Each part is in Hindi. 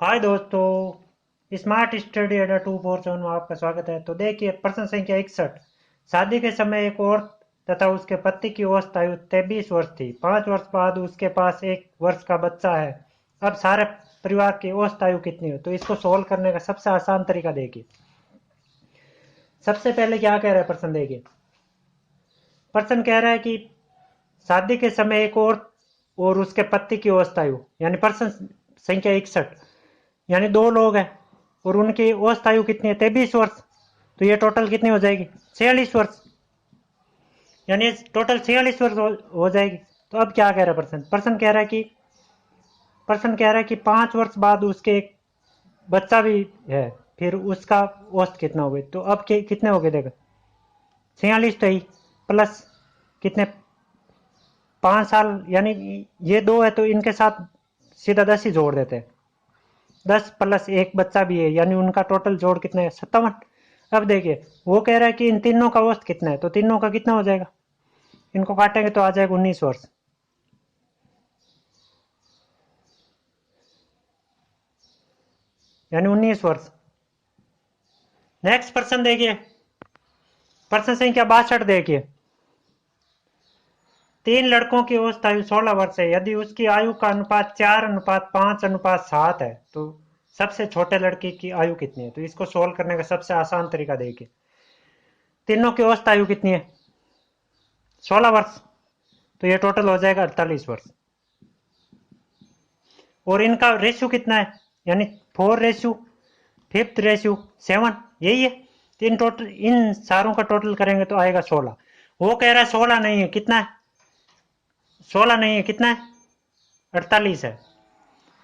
हाय दोस्तों, स्मार्ट स्टडी अड्डा 247 में आपका स्वागत है। तो देखिए, प्रश्न संख्या 61। शादी के समय एक औरत तथा उसके पति की औसत आयु 23 वर्ष थी। 5 वर्ष बाद उसके पास 1 वर्ष का बच्चा है। अब सारे परिवार की औसत आयु कितनी है? तो इसको सोल्व करने का सबसे आसान तरीका देखिए। सबसे पहले क्या कह रहा है प्रश्न? देखिए, प्रश्न कह रहा है कि शादी के समय एक औरत और उसके पति की औसत आयु, यानी प्रश्न संख्या 61, यानी दो लोग हैं और उनकी औसत आयु कितनी है? 23 वर्ष। तो ये टोटल कितनी हो जाएगी? 46 वर्ष। यानी टोटल 46 वर्ष हो जाएगी। तो अब क्या कह रहा है प्रश्न? प्रश्न कह रहा है कि 5 वर्ष बाद उसके एक बच्चा भी है, फिर उसका औसत कितना हो गई? तो अब कितने हो गए? देखो, 46 तो ही प्लस कितने, 5 साल, यानी ये दो है तो इनके साथ सीधा 10 ही जोड़ देते हैं। 10 प्लस एक बच्चा भी है, यानी उनका टोटल जोड़ कितना है? 57। अब देखिए, वो कह रहा है कि इन तीनों का औसत कितना है, तो तीनों का कितना हो जाएगा? इनको काटेंगे तो आ जाएगा 19 वर्ष। यानी 19 वर्ष। नेक्स्ट प्रश्न देखिए, प्रश्न संख्या 62 देखिए। 3 लड़कों की औसत आयु 16 वर्ष है। यदि उसकी आयु का अनुपात 4:5:7 है, तो सबसे छोटे लड़के की आयु कितनी है? तो इसको सोल्व करने का सबसे आसान तरीका देखिए। तीनों की औसत आयु कितनी है? 16 वर्ष। तो ये टोटल हो जाएगा 48 वर्ष। और इनका रेशियो कितना है? यानी 4:5 7, यही है। तो इन सारों का टोटल करेंगे तो आएगा 16। वो कह रहा है 16 नहीं है, कितना है? 16 नहीं है, कितना है? 48 है।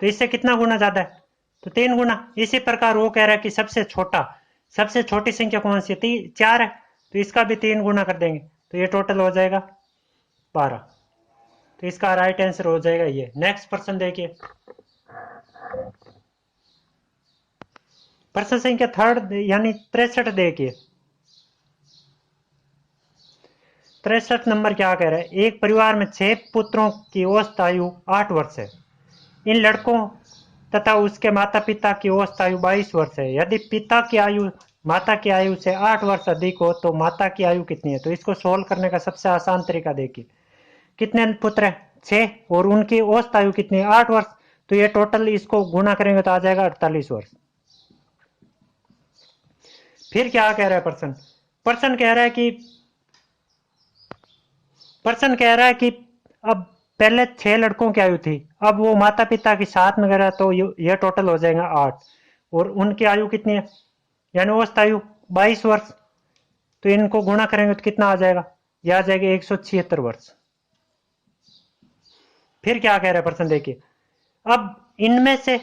तो इससे कितना गुना ज्यादा है? तो 3 गुना। इसी प्रकार वो कह रहा है कि सबसे छोटी संख्या कौन सी है? 4 है। तो इसका भी 3 गुना कर देंगे तो ये टोटल हो जाएगा 12। तो इसका राइट आंसर हो जाएगा ये। नेक्स्ट प्रश्न देखिए, प्रश्न संख्या 3 यानी 63 देखिए। 63 नंबर क्या कह रहा है? एक परिवार में 6 पुत्रों की औसत आयु 8 वर्ष है। इन लड़कों तथा उसके माता पिता की औसत आयु 22 वर्ष है। यदि पिता की आयु माता की आयु से 8 वर्ष अधिक हो तो माता की आयु कितनी है? तो इसको सोल्व करने का सबसे आसान तरीका देखिए। कितने पुत्र हैं? 6। और उनकी औसत आयु कितनी है? 8 वर्ष। तो ये टोटल इसको गुना करेंगे तो आ जाएगा 48 वर्ष। फिर क्या कह रहा है प्रश्न? प्रश्न कह रहा है कि प्रश्न कह रहा है कि अब पहले 6 लड़कों की आयु थी, अब वो माता पिता के साथ में कह तो ये टोटल हो जाएगा 8। और उनकी आयु कितनी है? यानी औसत आयु 22 वर्ष। तो इनको गुणा करेंगे तो कितना आ जाएगा? यह आ जाएगा 176 वर्ष। फिर क्या कह रहा है प्रश्न देखिए, अब इनमें से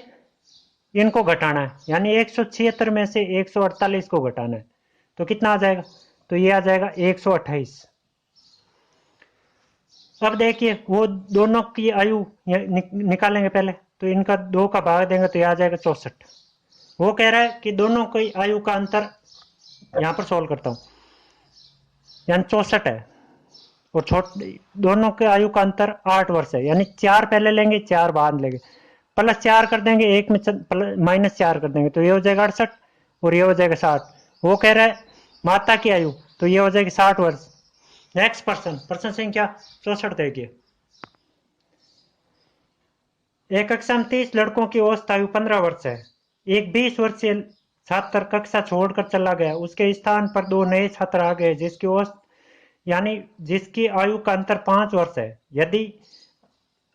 इनको घटाना है, यानी 176 में से 148 को घटाना है। तो कितना आ जाएगा? तो ये आ जाएगा 128। अब देखिए, वो दोनों की आयु निकालेंगे पहले, तो इनका 2 का भाग देंगे तो यह आ जाएगा 64। वो कह रहा है कि दोनों की आयु का अंतर, यहां पर सोल्व करता हूं, यानी 64 है। और दोनों के आयु का अंतर 8 वर्ष है, यानी 4 पहले लेंगे, 4 बाद लेंगे, प्लस 4 कर देंगे, एक में -4 कर देंगे तो ये हो जाएगा 68। और ये हो जाएगा 60। वो कह रहा है माता की आयु, तो ये हो जाएगी 60 वर्ष। नेक्स्ट प्रश्न संख्या 64 देखिए। एक कक्षा में 30 लड़कों की औसत आयु 15 वर्ष है। एक 20 वर्षीय छात्र कक्षा छोड़कर चला गया, उसके स्थान पर 2 नए छात्र आ गए जिसकी औसत, यानी जिसकी आयु का अंतर 5 वर्ष है। यदि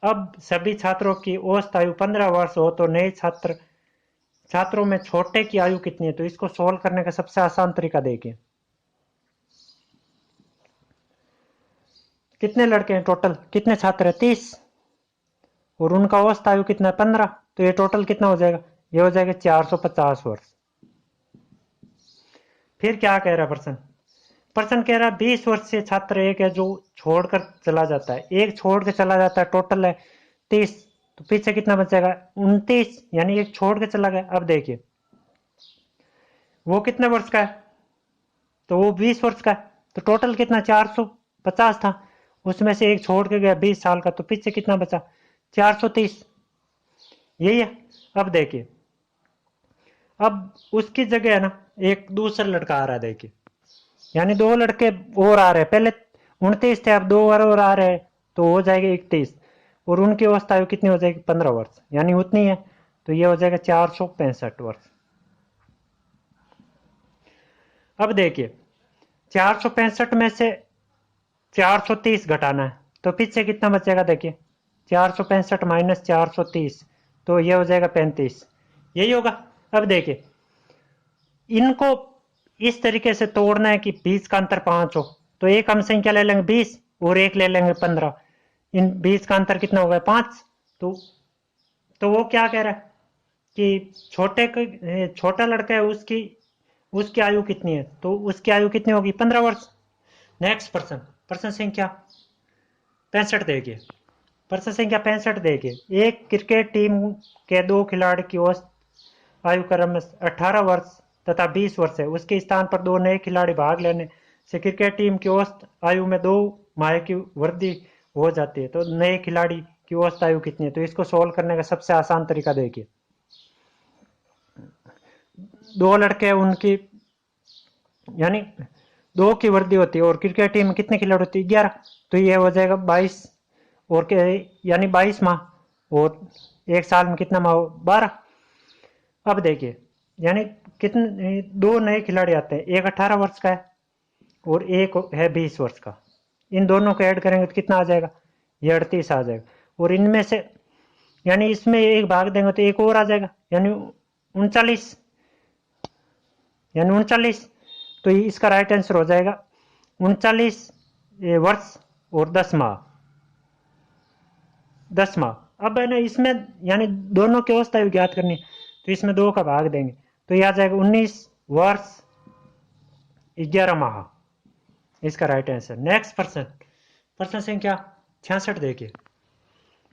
अब सभी छात्रों की औसत आयु 15 वर्ष हो तो नए छात्रों में छोटे की आयु कितनी है? तो इसको सोल्व करने का सबसे आसान तरीका देखिए। कितने लड़के हैं टोटल? कितने छात्र हैं? 30। और उनका औसत आयु कितना है? 15। तो ये टोटल कितना हो जाएगा? ये हो जाएगा 450 वर्ष। फिर क्या कह रहा है प्रश्न? प्रश्न कह रहा है 20 वर्षीय छात्र एक है जो छोड़कर चला जाता है, एक छोड़ के चला जाता है, टोटल है 30। तो पीछे कितना बचेगा? 29, यानी एक छोड़ के चला गया। अब देखिए, वो कितने वर्ष का है? तो वो 20 वर्ष का है। तो टोटल कितना? 450 था। उसमें से एक छोड़ के गया 20 साल का, तो पीछे कितना बचा? 430। यही है। अब देखिए, अब उसकी जगह है ना एक दूसरा लड़का आ रहा है, देखिए, यानी दो लड़के और आ रहे हैं। पहले 29 थे, अब दो और आ रहे हैं, तो हो जाएगा 31। और उनकी अवस्था आयु कितनी हो जाएगी? 15 वर्ष, यानी उतनी है। तो ये हो जाएगा 465 वर्ष। अब देखिए 465 में से 430 घटाना है, तो पीछे कितना बचेगा? देखिए 465 माइनस 430, तो ये हो जाएगा 35। यही होगा। अब देखिए इनको इस तरीके से तोड़ना है कि 20 का अंतर 5 हो, तो एक हम संख्या ले लेंगे 20 और एक ले लेंगे 15। इन 20 का अंतर कितना होगा? 5। तो वो क्या कह रहा है कि छोटा लड़का है, उसकी उसकी आयु कितनी है? तो उसकी आयु कितनी होगी? 15 वर्ष। नेक्स्ट प्रश्न, प्रश्न संख्या 65 देखिए। प्रश्न संख्या 65 देखिए, एक क्रिकेट टीम के दो खिलाड़ी की औसत आयु क्रम 18 वर्ष तथा 20 वर्ष है। उसके स्थान पर दो नए खिलाड़ी भाग लेने से क्रिकेट टीम की औसत आयु में 2 माह की वृद्धि हो जाती है। तो नए खिलाड़ी की औसत आयु कितनी है? तो इसको सोल्व करने का सबसे आसान तरीका देखिए। दो लड़के हैं, उनकी यानी 2 की वृद्धि होती है, और क्रिकेट टीम में कितने खिलाड़ी होती है? 11। तो ये हो जाएगा 22, और यानी 22 माह, और एक साल में कितना माह हो? 12। अब देखिए यानी कितने दो नए खिलाड़ी आते हैं, एक 18 वर्ष का है और एक है 20 वर्ष का। इन दोनों को ऐड करेंगे तो कितना आ जाएगा? ये 38 आ जाएगा। और इनमें से यानी इसमें एक भाग देंगे तो एक और आ जाएगा, यानी 39, यानी 39। तो इसका राइट आंसर हो जाएगा 39 वर्ष और 10 माह। 10 माह। अब है ना इसमें यानी दोनों की अवस्था भी ज्ञात करनी है, तो इसमें 2 का भाग देंगे तो यह आ जाएगा 19 वर्ष 11 माह। इसका राइट आंसर। नेक्स्ट प्रश्न, प्रश्न संख्या 66 देखिए।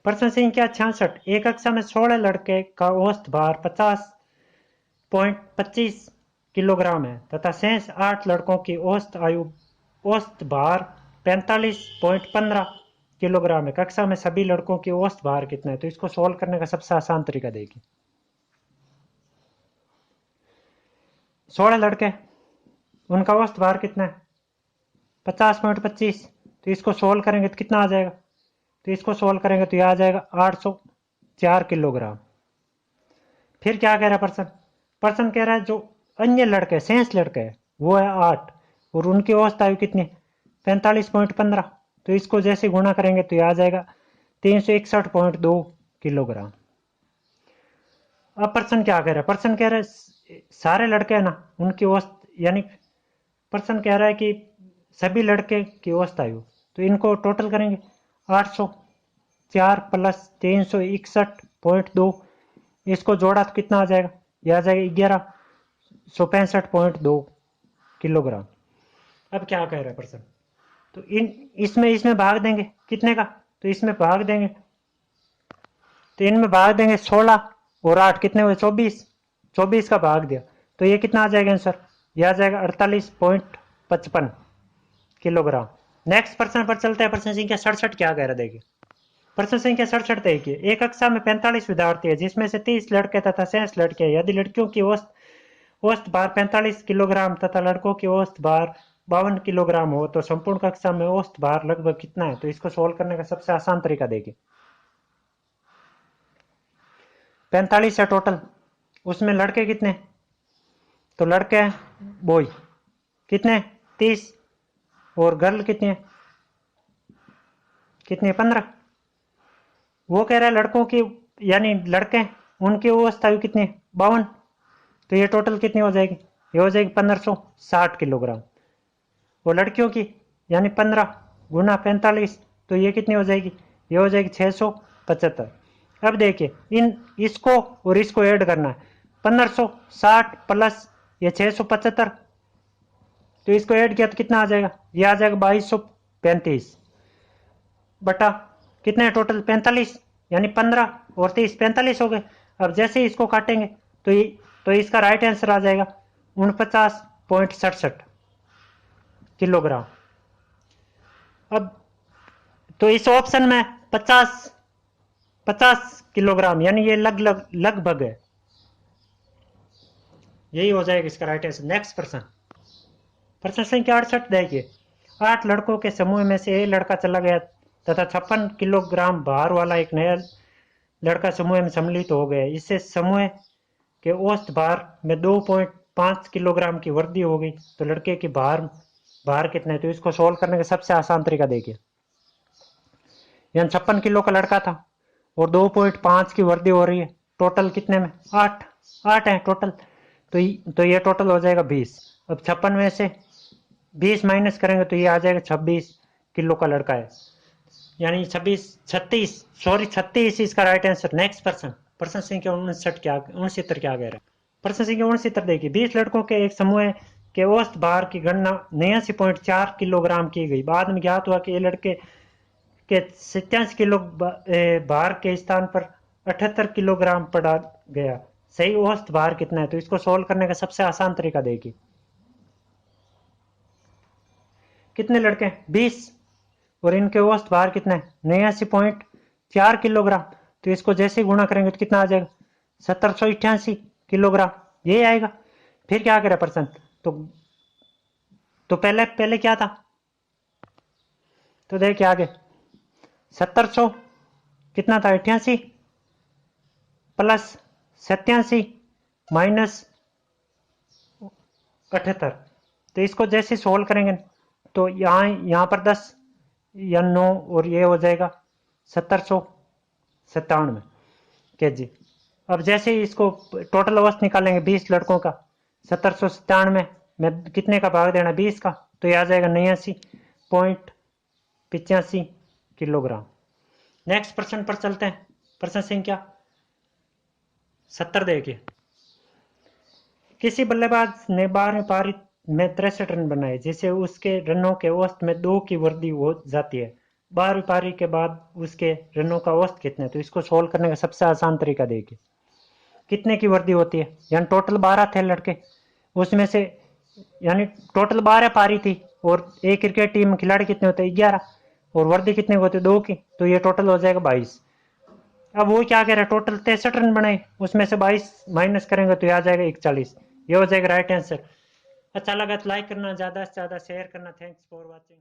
प्रश्न संख्या 66, एक कक्षा में 16 लड़के का औसत भार 50.25 किलोग्राम है तथा शेष 8 लड़कों की औसत भार 45.15 किलोग्राम है। कक्षा में सभी लड़कों की औसत भार कितना है? तो इसको सोल्व करने का सबसे आसान तरीका देखिए। 16 लड़के, उनका औसत भार कितना है? 50.25। तो इसको सोल्व करेंगे तो कितना आ जाएगा? तो इसको सोल्व करेंगे तो यह आ जाएगा 804 किलोग्राम। फिर क्या कह रहा है प्रश्न? प्रश्न कह रहा है जो अन्य लड़के, शेष लड़के है, वो है 8, और उनकी औसत आयु कितनी है? 45.15। तो इसको जैसे गुणा करेंगे तो यह आ जाएगा 361.2 किलोग्राम। अब प्रश्न क्या कह रहा है? प्रश्न कह रहा है सारे लड़के है ना, उनकी औसत, यानी प्रश्न कह रहा है कि सभी लड़के की औसत आयु, तो इनको टोटल करेंगे 804 प्लस 361.2, इसको जोड़ा तो कितना आ जाएगा? यह आ जाएगा 1165.2 किलोग्राम। अब क्या कह रहा है प्रश्न? तो इसमें इसमें भाग देंगे कितने का? तो इसमें भाग देंगे, तो इनमें भाग देंगे 16 और 8 कितने हुए? 24। 24 का भाग दिया तो ये कितना आ जाएगा आंसर? यह आ जाएगा 48.55 किलोग्राम। नेक्स्ट प्रश्न पर चलते हैं। प्रश्न संख्या 67 क्या कह रहा है देखिए। प्रश्न संख्या 67 देखिए, एक कक्षा में 45 विद्यार्थी है जिसमें से 30 लड़के तथा 60 लड़के हैं। यदि लड़कियों की औसत भार 45 किलोग्राम तथा लड़कों की औसत भार 52 किलोग्राम हो तो संपूर्ण कक्षा में औसत भार लगभग कितना है? तो इसको सोल्व करने का सबसे आसान तरीका देखिए। 45 है टोटल, उसमें लड़के कितने? तो लड़के बॉय कितने? 30, और गर्ल कितने? 15। वो कह रहा है लड़कों की, यानी लड़के उनकी औसत आयु कितनी? 52। तो ये टोटल कितनी हो जाएगी? ये हो जाएगी 1560 किलोग्राम। और लड़कियों की यानी 15 गुना 45, तो ये कितनी हो जाएगी? ये हो जाएगी 675। अब देखिए इन इसको और इसको ऐड करना है, 1560 प्लस ये 675, तो इसको ऐड किया तो कितना आ जाएगा? ये आ जाएगा 2235 बटा कितने है टोटल? 45, यानी 15 और 30 45 हो गए। अब जैसे ही इसको काटेंगे तो इसका राइट आंसर आ जाएगा 49.67 किलोग्राम। अब तो इस ऑप्शन में 50 किलोग्राम, यानी ये लगभग है। यही हो जाएगा इसका राइट आंसर। नेक्स्ट प्रश्न, प्रश्न संख्या 68 देखिए, 8 लड़कों के समूह में से एक लड़का चला गया तथा 56 किलोग्राम भार वाला एक नया लड़का समूह में सम्मिलित हो गया। इससे समूह के औसत भार में 2.5 किलोग्राम की वृद्धि हो गई, तो लड़के की भार कितना है? तो इसको सोल्व करने का सबसे आसान तरीका देखिए, यहाँ 56 किलो का लड़का था और 2.5 की वृद्धि हो रही है, टोटल कितने में? 8 है टोटल, तो ये टोटल हो जाएगा 20। अब 56 में से 20 माइनस करेंगे तो ये आ जाएगा 26 किलो का लड़का है, यानी 36 इसका राइट आंसर। नेक्स्ट प्रश्न, प्रश्न संख्या 69 क्या कह रहा है? प्रश्न संख्या 69 देखिए, 20 लड़कों के एक समूह के औसत भार की गणना 89.4 किलोग्राम की गई। बाद में ज्ञात हुआ कि ये लड़के के 87 किलो भार के स्थान पर 78 किलोग्राम पड़ा गया। सही औसत भार कितना है? तो इसको सोल्व करने का सबसे आसान तरीका देखिए, कितने लड़के हैं? 20 और इनके औसत भार कितना है? 89.4 किलोग्राम। तो इसको जैसे गुणा करेंगे तो कितना आ जाएगा? 1788 किलोग्राम, ये आएगा। फिर क्या करें प्रश्न, तो पहले क्या था? तो देखिए आगे 1700 कितना था? 88 प्लस 87 माइनस 78। तो इसको जैसे सोल्व करेंगे तो यहाँ पर 10 या 9 और ये हो जाएगा 1797 के जी। अब जैसे ही इसको टोटल औसत निकालेंगे 20 लड़कों का, 1797 में कितने का भाग देना? 20 का, तो ये आ जाएगा 89.85 किलोग्राम। नेक्स्ट प्रश्न पर चलते हैं, प्रश्न संख्या 70 देखिए, किसी बल्लेबाज ने 12वीं पारी में 63 रन बनाए, जिससे उसके रनों के औसत में 2 की वृद्धि हो जाती है। 12वीं पारी के बाद उसके रनों का औसत कितना है? तो इसको सोल्व करने का सबसे आसान तरीका देखिए, कितने की वृद्धि होती है? यानी टोटल 12 थे लड़के, उसमें से यानी टोटल 12 पारी थी और एक क्रिकेट टीम में खिलाड़ी कितने होते हैं? 11, और वृद्धि कितने होती है? 2 की, तो ये टोटल हो जाएगा 22। अब वो क्या कह रहा है? टोटल 63 रन बनाए, उसमें से 22 माइनस करेंगे तो ये आ जाएगा 41। ये हो जाएगा राइट आंसर। अच्छा लगा तो लाइक करना, ज़्यादा से ज़्यादा शेयर करना। Thanks for watching.